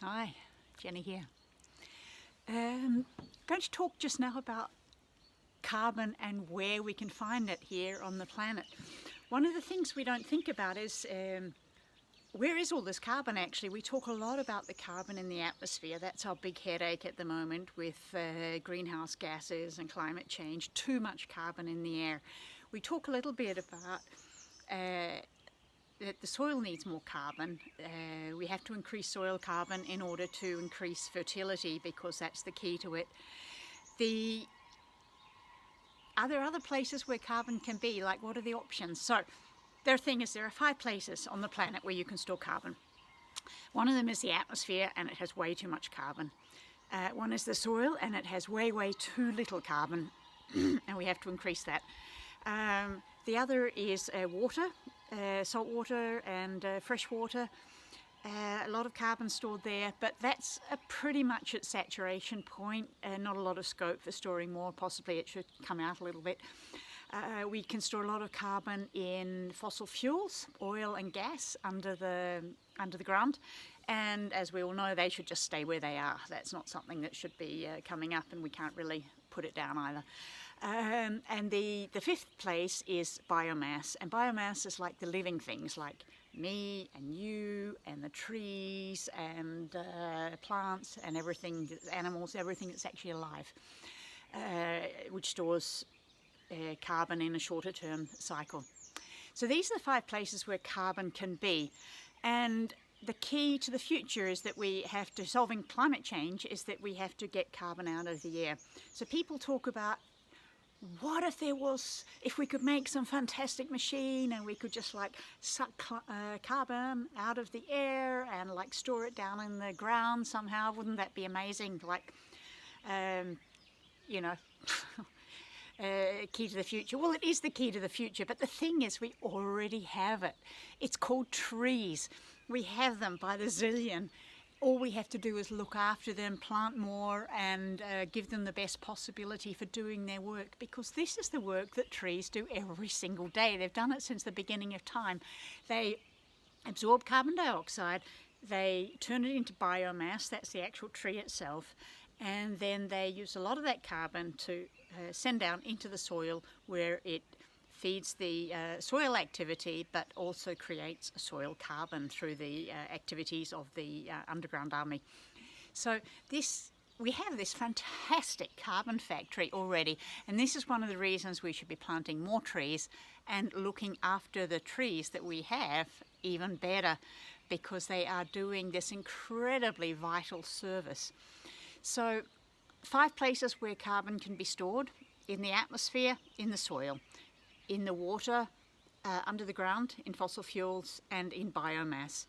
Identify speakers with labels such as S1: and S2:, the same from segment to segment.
S1: Hi, Jenny here. Going to talk just now about carbon and where we can find it here on the planet. One of the things we don't think about is where is all this carbon actually? We talk a lot about the carbon in the atmosphere. That's our big headache at the moment with greenhouse gases and climate change. Too much carbon in the air. We talk a little bit about that the soil needs more carbon. We have to increase soil carbon in order to increase fertility because that's the key to it. Are there other places where carbon can be? Like, what are the options? So there are 5 places on the planet where you can store carbon. One of them is the atmosphere, and it has way too much carbon. One is the soil, and it has way too little carbon, and we have to increase that. The other is water, salt water and fresh water. A lot of carbon stored there, but that's pretty much at saturation point. Not a lot of scope for storing more. Possibly it should come out a little bit. We can store a lot of carbon in fossil fuels, oil and gas under the ground, and as we all know, they should just stay where they are. That's not something that should be coming up, and we can't really put it down either. And the 5th place is biomass, and biomass is like the living things, like me and you and the trees and plants and everything, animals, everything that's actually alive, which stores carbon in a shorter term cycle. So these are the 5 places where carbon can be, and the key to the future is that we have to, solving climate change, is that we have to get carbon out of the air. So people talk about, what if we could make some fantastic machine and we could just like suck carbon out of the air and like store it down in the ground somehow? Wouldn't that be amazing? Like, key to the future. Well, it is the key to the future, but the thing is we already have it. It's called trees. We have them by the zillion. All we have to do is look after them, plant more, and give them the best possibility for doing their work, because this is the work that trees do every single day. They've done it since the beginning of time. They absorb carbon dioxide, they turn it into biomass, that's the actual tree itself, and then they use a lot of that carbon to send down into the soil, where it feeds the soil activity, but also creates soil carbon through the activities of the underground army. So we have this fantastic carbon factory already, and this is one of the reasons we should be planting more trees and looking after the trees that we have even better, because they are doing this incredibly vital service. So 5 places where carbon can be stored: in the atmosphere, in the soil, in the water, under the ground, in fossil fuels, and in biomass.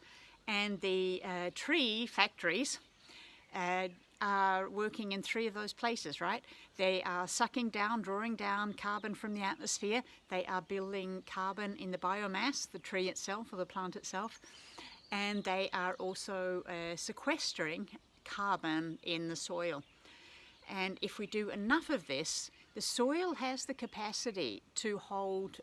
S1: And the tree factories are working in 3 of those places, right? They are sucking down, drawing down carbon from the atmosphere. They are building carbon in the biomass, the tree itself or the plant itself. And they are also sequestering carbon in the soil. And if we do enough of this, the soil has the capacity to hold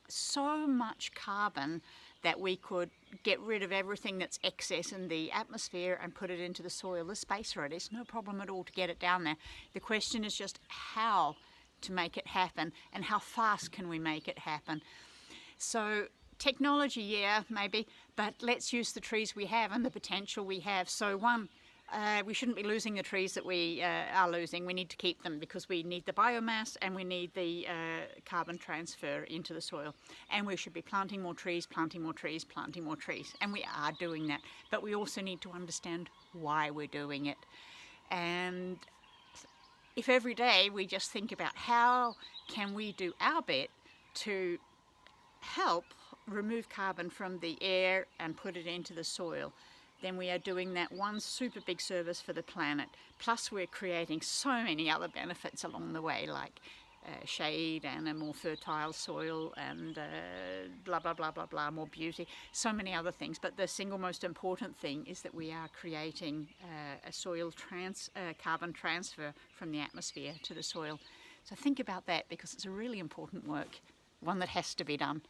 S1: so much carbon that we could get rid of everything that's excess in the atmosphere and put it into the soil. The space for it is no problem at all to get it down there. The question is just how to make it happen, and how fast can we make it happen. So technology, yeah, maybe, but let's use the trees we have and the potential we have. So we shouldn't be losing the trees that we are losing. We need to keep them, because we need the biomass and we need the carbon transfer into the soil. And we should be planting more trees, planting more trees, planting more trees. And we are doing that. But we also need to understand why we're doing it. And if every day we just think about how can we do our bit to help remove carbon from the air and put it into the soil, then we are doing that one super big service for the planet. Plus we're creating so many other benefits along the way, like shade and a more fertile soil and blah, blah, blah, blah, blah, more beauty, so many other things. But the single most important thing is that we are creating a soil carbon transfer from the atmosphere to the soil. So think about that, because it's a really important work, one that has to be done.